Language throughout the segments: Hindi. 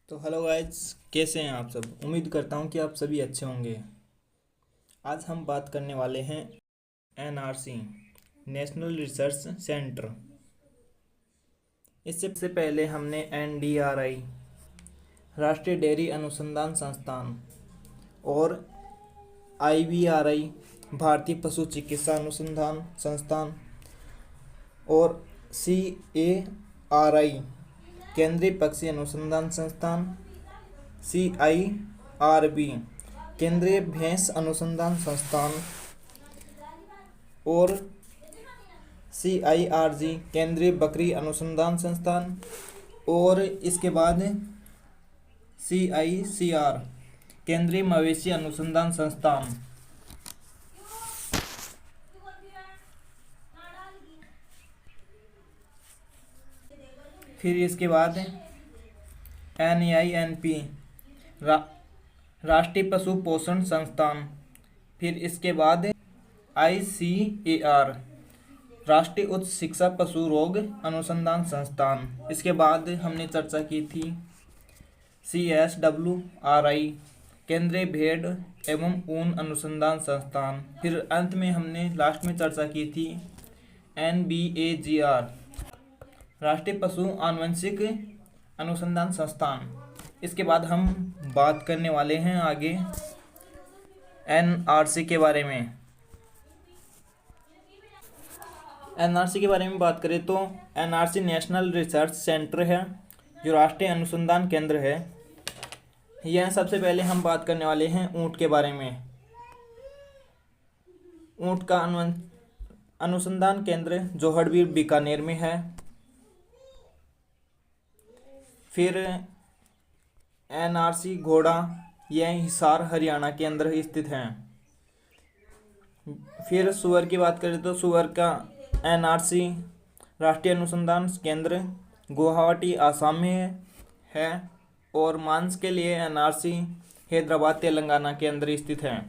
तो हेलो गाइज, कैसे हैं आप सब। उम्मीद करता हूं कि आप सभी अच्छे होंगे। आज हम बात करने वाले हैं एनआरसी, नेशनल रिसर्च सेंटर। इससे पहले हमने एनडीआरआई, राष्ट्रीय डेयरी अनुसंधान संस्थान, और आईवीआरआई, भारतीय पशु चिकित्सा अनुसंधान संस्थान, और सीएआरआई, केंद्रीय पक्षी अनुसंधान संस्थान, सीआईआरबी, केंद्रीय भैंस अनुसंधान संस्थान, और सीआईआरजी, केंद्रीय बकरी अनुसंधान संस्थान, और इसके बाद सीआईसीआर, केंद्रीय मवेशी अनुसंधान संस्थान। फिर इसके बाद एनआईएनपी, राष्ट्रीय पशु पोषण संस्थान। फिर इसके बाद आईसीएआर, राष्ट्रीय उच्च शिक्षा पशु रोग अनुसंधान संस्थान। इसके बाद हमने चर्चा की थी सीएसडब्ल्यूआरआई, केंद्रीय भेड़ एवं ऊन अनुसंधान संस्थान। फिर अंत में हमने लास्ट में चर्चा की थी एनबीएजीआर, राष्ट्रीय पशु आनुवंशिक अनुसंधान संस्थान। इसके बाद हम बात करने वाले हैं आगे एनआरसी के बारे में। एनआरसी के बारे में बात करें तो एनआरसी नेशनल रिसर्च सेंटर है, जो राष्ट्रीय अनुसंधान केंद्र है। यह सबसे पहले हम बात करने वाले हैं ऊंट के बारे में। ऊंट का अनुसंधान केंद्र जोहड़बीर बीकानेर में है। फिर एनआरसी घोड़ा, यह हिसार हरियाणा के अंदर स्थित है। फिर सुअर की बात करें तो सुअर का एनआरसी, राष्ट्रीय अनुसंधान केंद्र, गुवाहाटी आसाम में है। और मांस के लिए एनआरसी हैदराबाद तेलंगाना के अंदर स्थित है।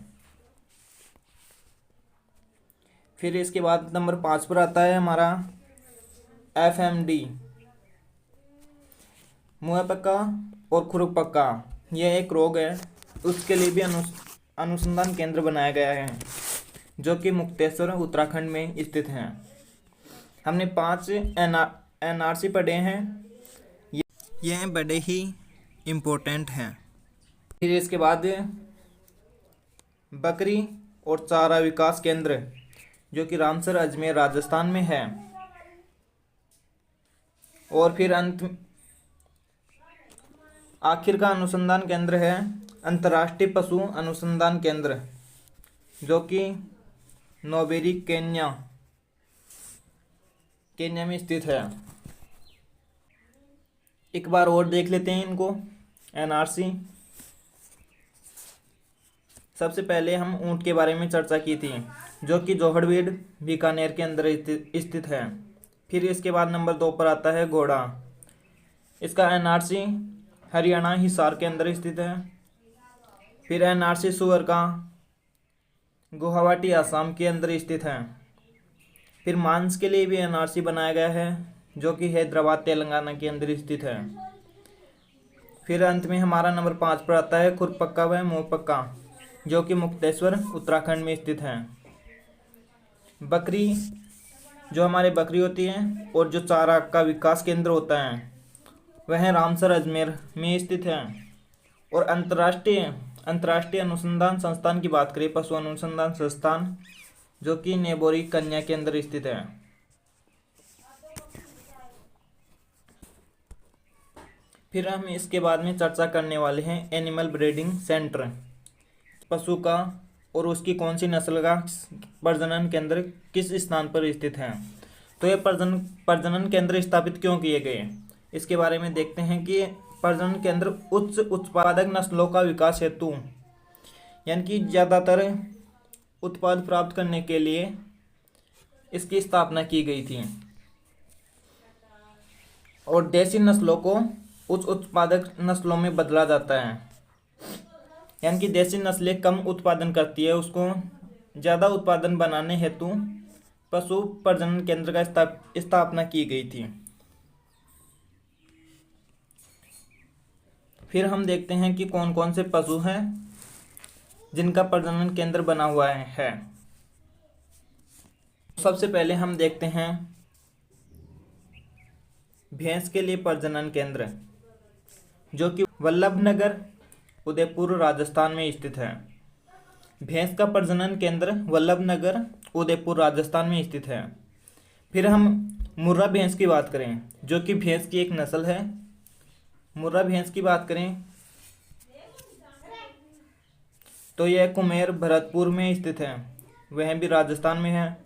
फिर इसके बाद नंबर 5 पर आता है हमारा एफएमडी, मुंह पक्का और खुरक पक्का। यह एक रोग है, उसके लिए भी अनुसंधान केंद्र बनाया गया है, जो कि मुक्तेश्वर उत्तराखंड में स्थित है। हमने 5 एनआरसी पढ़े हैं, यह बड़े ही इम्पोर्टेंट हैं। फिर इसके बाद बकरी और चारा विकास केंद्र, जो कि रामसर अजमेर राजस्थान में है। और फिर आखिर का अनुसंधान केंद्र है अंतर्राष्ट्रीय पशु अनुसंधान केंद्र, जो कि नोवेरी केन्या में स्थित है। एक बार और देख लेते हैं इनको एनआरसी। सबसे पहले हम ऊंट के बारे में चर्चा की थी, जो कि जोहड़बीड़ बीकानेर के अंदर स्थित है। फिर इसके बाद नंबर 2 पर आता है घोड़ा। इसका एनआरसी हरियाणा हिसार के अंदर स्थित है। फिर एनआरसी सुअर का गुवाहाटी आसाम के अंदर स्थित है। फिर मांस के लिए भी एनआरसी बनाया गया है, जो कि हैदराबाद तेलंगाना के अंदर स्थित है। फिर अंत में हमारा नंबर 5 पर आता है खुरपक्का व मुँह पक्का, जो कि मुक्तेश्वर उत्तराखंड में स्थित है। बकरी, जो हमारे बकरी होती है, और जो चारा का विकास केंद्र होता है, वह रामसर अजमेर में स्थित है। और अंतर्राष्ट्रीय अनुसंधान संस्थान की बात करें, पशु अनुसंधान संस्थान, जो कि नेबोरी कन्या के अंदर स्थित है। फिर हम इसके बाद में चर्चा करने वाले हैं एनिमल ब्रीडिंग सेंटर, पशु का और उसकी कौन सी नस्ल का प्रजनन केंद्र किस स्थान पर स्थित है। तो ये प्रजनन केंद्र स्थापित क्यों किए गए, इसके बारे में देखते हैं कि प्रजनन केंद्र उच्च उत्पादक नस्लों का विकास हेतु, यानी कि ज़्यादातर उत्पाद प्राप्त करने के लिए इसकी स्थापना की गई थी। और देसी नस्लों को उच्च उत्पादक नस्लों में बदला जाता है, यानी कि देसी नस्लें कम उत्पादन करती है, उसको ज़्यादा उत्पादन बनाने हेतु पशु प्रजनन केंद्र का स्थापना की गई थी। फिर हम देखते हैं कि कौन कौन से पशु हैं जिनका प्रजनन केंद्र बना हुआ है। सबसे पहले हम देखते हैं भैंस के लिए प्रजनन केंद्र, जो कि वल्लभनगर उदयपुर राजस्थान में स्थित है। भैंस का प्रजनन केंद्र वल्लभनगर उदयपुर राजस्थान में स्थित है। फिर हम मुर्रा भैंस की बात करें, जो कि भैंस की एक नस्ल है। मुर्रा भैंस की बात करें तो यह कुमेर भरतपुर में स्थित है, वह भी राजस्थान में है।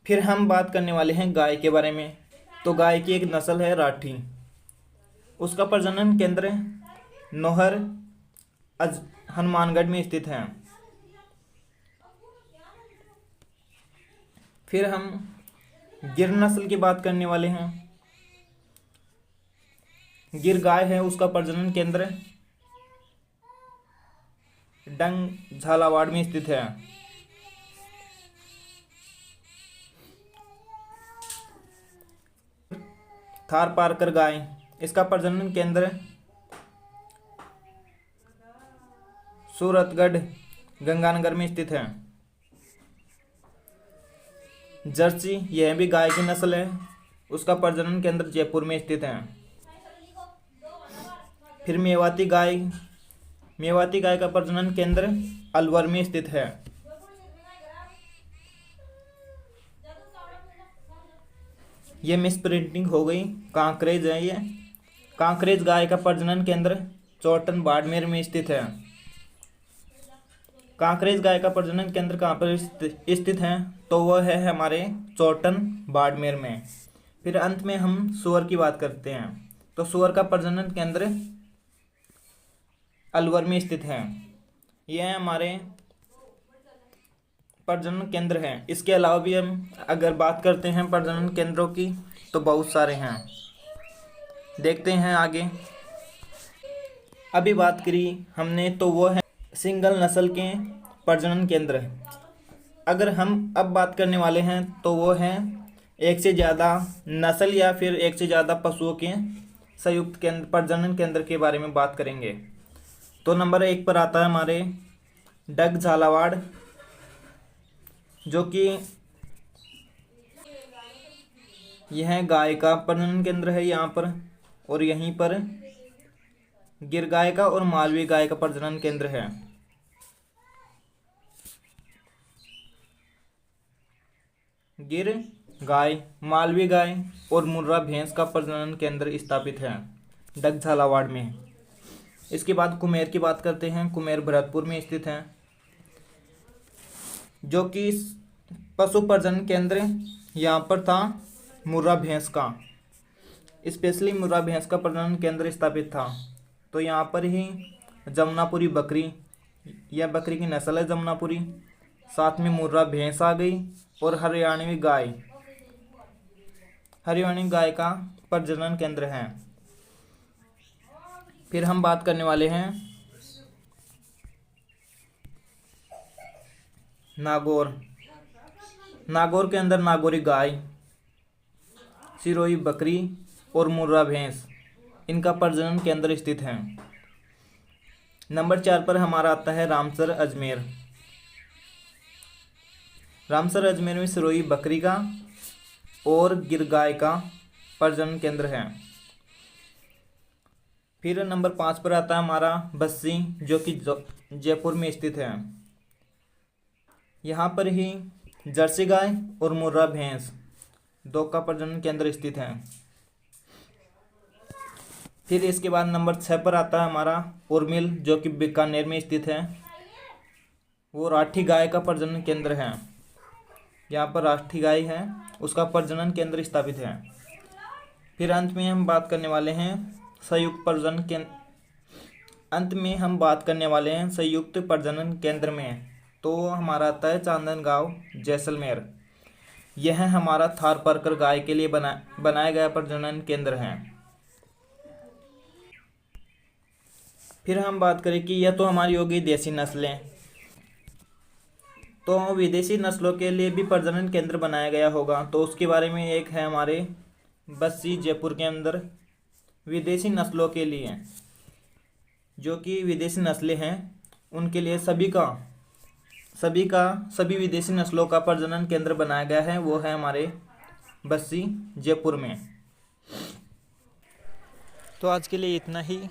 फिर हम बात करने वाले हैं गाय के बारे में। तो गाय की एक नस्ल है राठी, उसका प्रजनन केंद्र नौहर हनुमानगढ़ में स्थित है। फिर हम गिर नस्ल की बात करने वाले हैं। गिर गाय है, उसका प्रजनन केंद्र डंग झालावाड़ में स्थित है। थार पारकर गाय, इसका प्रजनन केंद्र सूरतगढ़ गंगानगर में स्थित है। जर्सी, यह भी गाय की नस्ल है, उसका प्रजनन केंद्र जयपुर में स्थित है। फिर मेवाती गाय, मेवाती गाय का प्रजनन केंद्र अलवर में स्थित है। ये मिस प्रिंटिंग हो गई। कांकरेज है ये। कांकरेज गाय का प्रजनन केंद्र चौटन बाड़मेर में स्थित है। कांकरेज गाय का प्रजनन केंद्र कहाँ पर स्थित है? तो वह है हमारे चौटन बाड़मेर में। फिर अंत में हम सूअर की बात करते हैं। तो सूअर का प्रजनन केंद्र अलवर में स्थित है। यह हमारे प्रजनन केंद्र हैं। इसके अलावा भी हम अगर बात करते हैं प्रजनन केंद्रों की तो बहुत सारे हैं। देखते हैं आगे। अभी बात करी हमने तो वो है सिंगल नस्ल के प्रजनन केंद्र। अगर हम अब बात करने वाले हैं तो वो है एक से ज़्यादा नस्ल या फिर एक से ज़्यादा पशुओं के संयुक्त केंद्र प्रजनन केंद्र के बारे में बात करेंगे। तो नंबर 1 पर आता है हमारे डग झालावाड़, जो कि यह गाय का प्रजनन केंद्र है यहाँ पर, और यहीं पर गिर गाय का और मालवी गाय का प्रजनन केंद्र है। गिर गाय, मालवी गाय और मुर्रा भैंस का प्रजनन केंद्र स्थापित है डग झालावाड़ में। इसके बाद कुमेर की बात करते हैं। कुमेर भरतपुर में स्थित है, जो कि पशु प्रजनन केंद्र यहाँ पर था मुर्रा भैंस का। स्पेशली मुर्रा भैंस का प्रजनन केंद्र स्थापित था। तो यहाँ पर ही जमुनापुरी बकरी, यह बकरी की नस्ल है जमुनापुरी, साथ में मुर्रा भैंस आ गई, और हरियाणवी गाय, हरियाणवी गाय का प्रजनन केंद्र है। फिर हम बात करने वाले हैं नागौर। नागौर के अंदर नागौरी गाय, सिरोही बकरी और मुर्रा भैंस, इनका प्रजनन केंद्र स्थित है। नंबर 4 पर हमारा आता है रामसर अजमेर। रामसर अजमेर में सिरोही बकरी का और गिर गाय का प्रजनन केंद्र है। फिर नंबर 5 पर आता है हमारा बस्सी, जो कि जयपुर में स्थित है। यहाँ पर ही जर्सी गाय और मुर्रा भैंस दो का प्रजनन केंद्र स्थित है। फिर इसके बाद नंबर 6 पर आता है हमारा उर्मिल, जो कि बीकानेर में स्थित है। वो राठी गाय का प्रजनन केंद्र है। यहाँ पर राठी गाय है, उसका प्रजनन केंद्र स्थापित है। फिर अंत में हम बात करने वाले हैं संयुक्त प्रजनन केंद्र। अंत में हम बात करने वाले हैं संयुक्त प्रजनन केंद्र में। तो हमारा आता है चांदनगांव जैसलमेर। यह हमारा थार पारकर गाय के लिए बनाया गया प्रजनन केंद्र है। फिर हम बात करें कि यह तो हमारी होगी देसी नस्लें, तो विदेशी नस्लों के लिए भी प्रजनन केंद्र बनाया गया होगा। तो उसके बारे में एक है हमारे बस्सी जयपुर के अंदर, विदेशी नस्लों के लिए, जो कि विदेशी नस्लें हैं उनके लिए सभी विदेशी नस्लों का प्रजनन केंद्र बनाया गया है, वो है हमारे बस्सी जयपुर में। तो आज के लिए इतना ही,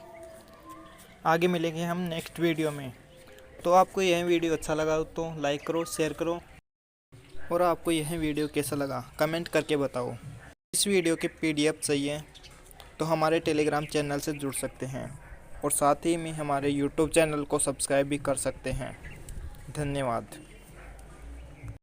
आगे मिलेंगे हम नेक्स्ट वीडियो में। तो आपको यह वीडियो अच्छा लगा तो लाइक करो, शेयर करो, और आपको यह वीडियो कैसा लगा कमेंट करके बताओ। इस वीडियो के PDF चाहिए तो हमारे टेलीग्राम चैनल से जुड़ सकते हैं, और साथ ही में हमारे YouTube चैनल को सब्सक्राइब भी कर सकते हैं। धन्यवाद।